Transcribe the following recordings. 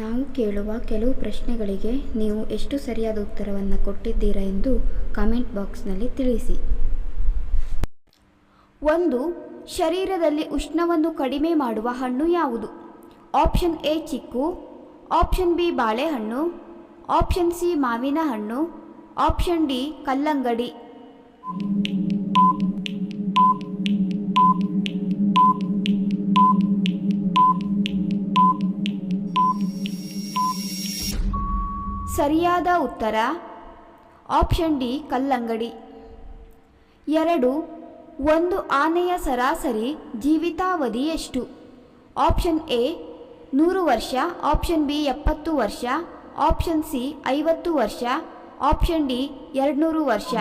ನಾವು ಕೇಳುವ ಕೆಲವು ಪ್ರಶ್ನೆಗಳಿಗೆ ನೀವು ಎಷ್ಟು ಸರಿಯಾದ ಉತ್ತರವನ್ನು ಕೊಟ್ಟಿದ್ದೀರಾ ಎಂದು ಕಾಮೆಂಟ್ ಬಾಕ್ಸ್ನಲ್ಲಿ ತಿಳಿಸಿ. 1. ಶರೀರದಲ್ಲಿ ಉಷ್ಣವನ್ನು ಕಡಿಮೆ ಮಾಡುವ ಹಣ್ಣು ಯಾವುದು? ಆಪ್ಷನ್ ಎ ಚಿಕ್ಕು, ಆಪ್ಷನ್ ಬಿ ಬಾಳೆಹಣ್ಣು, ಆಪ್ಷನ್ ಸಿ ಮಾವಿನ ಹಣ್ಣು, ಆಪ್ಷನ್ ಡಿ ಕಲ್ಲಂಗಡಿ. ಸರಿಯಾದ ಉತ್ತರ ಆಪ್ಷನ್ ಡಿ ಕಲ್ಲಂಗಡಿ. 2. ಒಂದು ಆನೆಯ ಸರಾಸರಿ ಜೀವಿತಾವಧಿ ಎಷ್ಟು? ಆಪ್ಷನ್ ಎ 100 ವರ್ಷ, ಆಪ್ಷನ್ ಬಿ 70 ವರ್ಷ, ಆಪ್ಷನ್ ಸಿ 50 ವರ್ಷ, ಆಪ್ಷನ್ ಡಿ 200 ವರ್ಷ.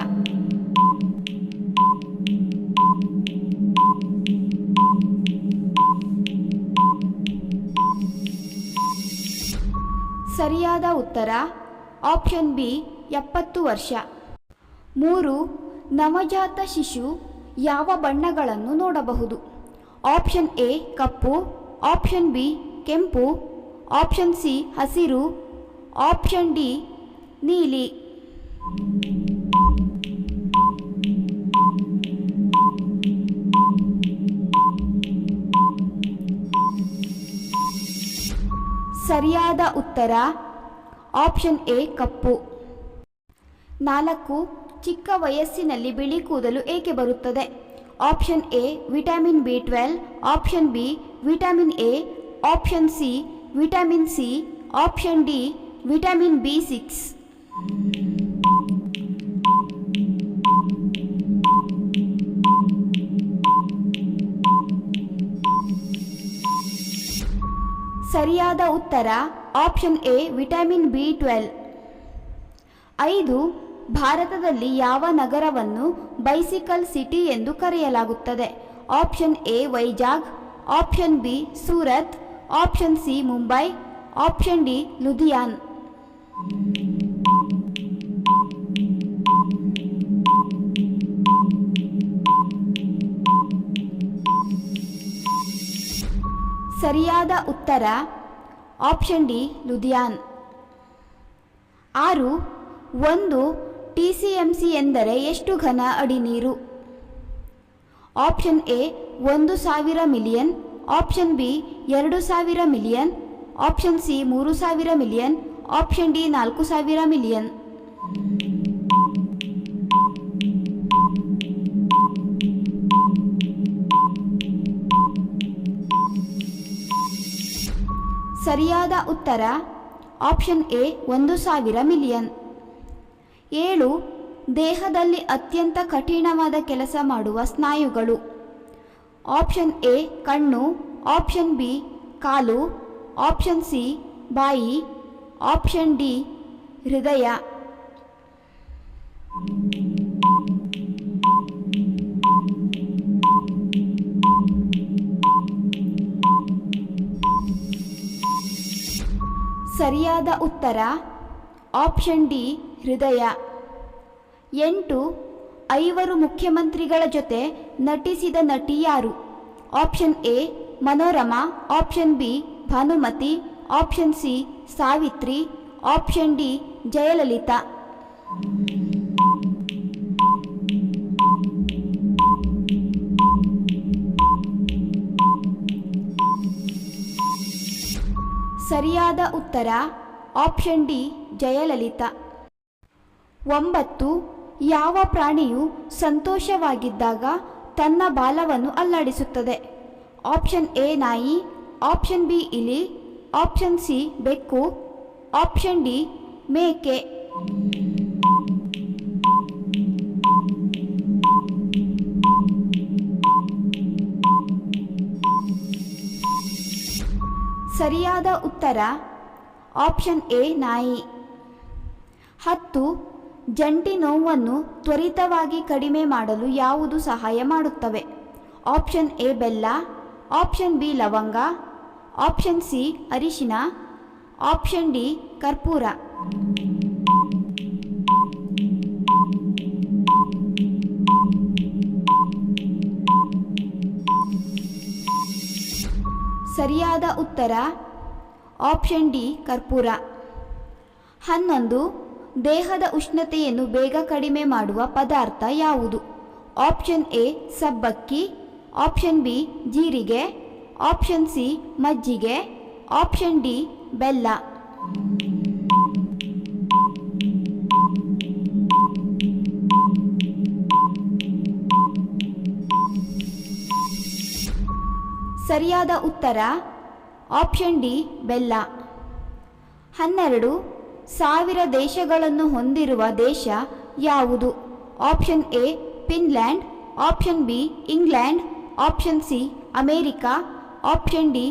ಸರಿಯಾದ ಉತ್ತರ ಆಪ್ಷನ್ ಬಿ 70 ವರ್ಷ. 3. ನವಜಾತ ಶಿಶು ಯಾವ ಬಣ್ಣಗಳನ್ನು ನೋಡಬಹುದು? Option A cup, option B ಕೆಂಪು, ಆಪ್ಷನ್ ಸಿ ಹಸಿರು, ಆಪ್ಷನ್ ಡಿ ನೀಲಿ. ಸರಿಯಾದ ಉತ್ತರ ಆಪ್ಷನ್ ಎ ಕಪ್ಪು. 4. ಚಿಕ್ಕ ವಯಸ್ಸಿನಲ್ಲಿ ಬಿಳಿ ಕೂದಲು ಏಕೆ ಬರುತ್ತದೆ? ಆಪ್ಷನ್ ಎ ವಿಟಮಿನ್ ಬಿ12, option B vitamin A, option C vitamin C, option D vitamin ಬಿ6. ಸರಿಯಾದ ಉತ್ತರ ಆಪ್ಷನ್ ಎ ವಿಟಮಿನ್ ಬಿ12. 5. ಭಾರತದಲ್ಲಿ ಯಾವ ನಗರವನ್ನು ಬೈಸಿಕಲ್ ಸಿಟಿ ಎಂದು ಕರೆಯಲಾಗುತ್ತದೆ? Option A Vizag, option B Surat, option C Mumbai, option D Ludhiana. ಸರಿಯಾದ ಉತ್ತರ ಆಪ್ಷನ್ ಡಿ ಲುಧಿಯಾನ್. 6. ಒಂದು TCMC ಎಂದರೆ ಎಷ್ಟು ಘನ ಅಡಿ ನೀರು? Option A 1000 million, option B 2000 million, option C 3000 million, option D 4000 million. ಸರಿಯಾದ ಉತ್ತರ ಆಪ್ಷನ್ ಎ 1000 ಮಿಲಿಯನ್. 7. ದೇಹದಲ್ಲಿ ಅತ್ಯಂತ ಕಠಿಣವಾದ ಕೆಲಸ ಮಾಡುವ ಸ್ನಾಯುಗಳು? ಆಪ್ಷನ್ ಎ ಕಣ್ಣು, ಆಪ್ಷನ್ ಬಿ ಕಾಲು, ಆಪ್ಷನ್ ಸಿ ಬಾಯಿ, ಆಪ್ಷನ್ ಡಿ ಹೃದಯ. ಸರಿಯಾದ ಉತ್ತರ ಆಪ್ಷನ್ ಡಿ ಹೃದಯ. 8. 5 ಮುಖ್ಯಮಂತ್ರಿಗಳ ಜೊತೆ ನಟಿಸಿದ ನಟಿ ಯಾರು? Option A Manorama, option B Bhanumathi, option C Savitri, option D Jayalalithaa. ಸರಿಯಾದ ಉತ್ತರ ಆಪ್ಷನ್ ಡಿ ಜಯಲಲಿತಾ. 9. ಯಾವ ಪ್ರಾಣಿಯು ಸಂತೋಷವಾಗಿದ್ದಾಗ ತನ್ನ ಬಾಲವನ್ನು ಅಲ್ಲಾಡಿಸುತ್ತದೆ? ಆಪ್ಷನ್ ಎ ನಾಯಿ, ಆಪ್ಷನ್ ಬಿ ಇಲಿ, ಆಪ್ಷನ್ ಸಿ ಬೆಕ್ಕು, ಆಪ್ಷನ್ ಡಿ ಮೇಕೆ. ಸರಿಯಾದ ಉತ್ತರ ಆಪ್ಷನ್ ಎ ನಾಯಿ. 10. ಜಂಟಿ ನೋವನ್ನು ತ್ವರಿತವಾಗಿ ಕಡಿಮೆ ಮಾಡಲು ಯಾವುದು ಸಹಾಯ ಮಾಡುತ್ತವೆ? ಆಪ್ಷನ್ ಎ ಬೆಲ್ಲ, ಆಪ್ಷನ್ ಬಿ ಲವಂಗ, ಆಪ್ಷನ್ ಸಿ ಅರಿಶಿನ, ಆಪ್ಷನ್ ಡಿ ಕರ್ಪೂರ. ಸರಿಯಾದ ಉತ್ತರ ಆಪ್ಷನ್ ಡಿ ಕರ್ಪೂರ. 11. ದೇಹದ ಉಷ್ಣತೆಯನ್ನು ಬೇಗ ಕಡಿಮೆ ಮಾಡುವ ಪದಾರ್ಥ ಯಾವುದು? ಆಪ್ಷನ್ ಎ ಸಬ್ಬಕ್ಕಿ, ಆಪ್ಷನ್ ಬಿ ಜೀರಿಗೆ, ಆಪ್ಷನ್ ಸಿ ಮಜ್ಜಿಗೆ, ಆಪ್ಷನ್ ಡಿ ಬೆಲ್ಲ. ಸರಿಯಾದ ಉತ್ತರ ಆಪ್ಷನ್ ಡಿ ಬೆಲ್ಲ. 12. 1000 ದೇಶಗಳನ್ನು ಹೊಂದಿರುವ ದೇಶ ಯಾವುದು? Option A Finland, option B England, option C America, option D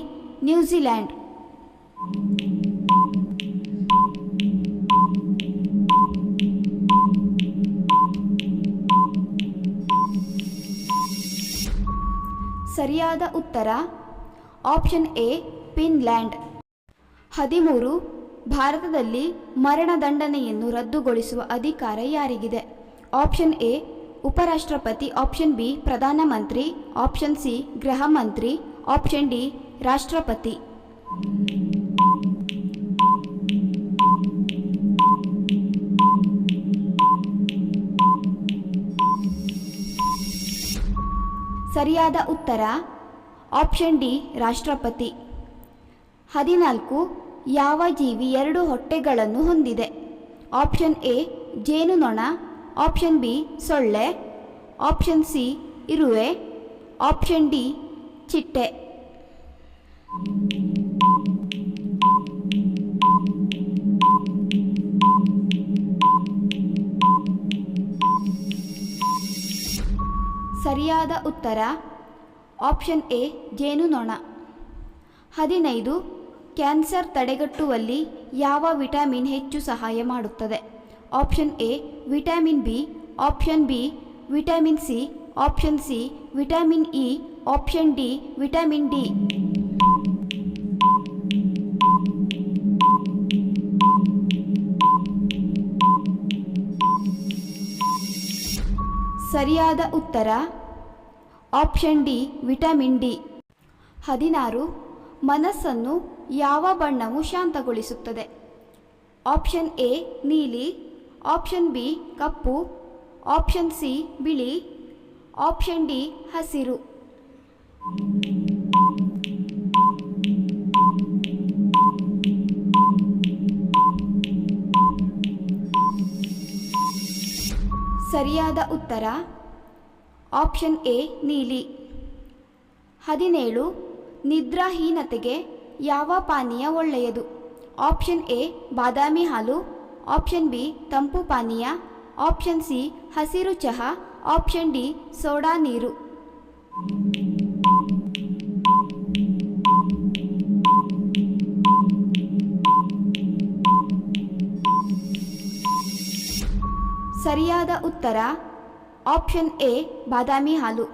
New Zealand. ಸರಿಯಾದ ಉತ್ತರ ಆಪ್ಷನ್ ಎ ಫಿನ್ಲ್ಯಾಂಡ್. 13. ಭಾರತದಲ್ಲಿ ಮರಣದಂಡನೆಯನ್ನು ರದ್ದುಗೊಳಿಸುವ ಅಧಿಕಾರ ಯಾರಿಗಿದೆ? ಆಪ್ಷನ್ ಎ ಉಪರಾಷ್ಟ್ರಪತಿ, ಆಪ್ಷನ್ ಬಿ ಪ್ರಧಾನಮಂತ್ರಿ, ಆಪ್ಷನ್ ಸಿ ಗೃಹ ಮಂತ್ರಿ, ಆಪ್ಷನ್ ಡಿ ರಾಷ್ಟ್ರಪತಿ. ಸರಿಯಾದ ಉತ್ತರ ಆಪ್ಷನ್ ಡಿ ರಾಷ್ಟ್ರಪತಿ. 14. ಯಾವ ಜೀವಿ 2 ಹೊಟ್ಟೆಗಳನ್ನು ಹೊಂದಿದೆ? ಆಪ್ಷನ್ ಎ ಜೇನುನೊಣ, ಆಪ್ಷನ್ ಬಿ ಸೊಳ್ಳೆ, ಆಪ್ಷನ್ ಸಿ ಇರುವೆ, ಆಪ್ಷನ್ ಡಿ ಚಿಟ್ಟೆ. ಸರಿಯಾದ ಉತ್ತರ ಆಪ್ಷನ್ ಎ ಜೇನುನೊಣ. 15. ಕ್ಯಾನ್ಸರ್ ತಡೆಗಟ್ಟುವಲ್ಲಿ ಯಾವ ವಿಟಮಿನ್ ಹೆಚ್ಚು ಸಹಾಯ ಮಾಡುತ್ತದೆ? Option A vitamin B, option B vitamin C, option C vitamin E, option D vitamin D. ಸರಿಯಾದ ಉತ್ತರ ಆಪ್ಷನ್ ಡಿ ವಿಟಮಿನ್ ಡಿ. 16. ಮನಸ್ಸನ್ನು ಯಾವ ಬಣ್ಣವು ಶಾಂತಗೊಳಿಸುತ್ತದೆ? ಆಪ್ಷನ್ ಎ ನೀಲಿ, option B cup, option C ಬಿಳಿ, ಆಪ್ಷನ್ ಡಿ ಹಸಿರು. ಸರಿಯಾದ ಉತ್ತರ ಆಪ್ಷನ್ ಎ ನೀಲಿ. 17. ನಿದ್ರಾಹೀನತೆಗೆ ಯಾವ ಪಾನೀಯ ಒಳ್ಳೆಯದು? ಆಪ್ಷನ್ ಎ ಬಾದಾಮಿ ಹಾಲು, ಆಪ್ಷನ್ ಬಿ ತಂಪು ಪಾನೀಯ, ಆಪ್ಷನ್ ಸಿ ಹಸಿರು ಚಹಾ, ಆಪ್ಷನ್ ಡಿ ಸೋಡಾ ನೀರು. ಸರಿಯಾದ ಉತ್ತರ ಆಪ್ಷನ್ ಎ ಬಾದಾಮಿ ಹಾಲು.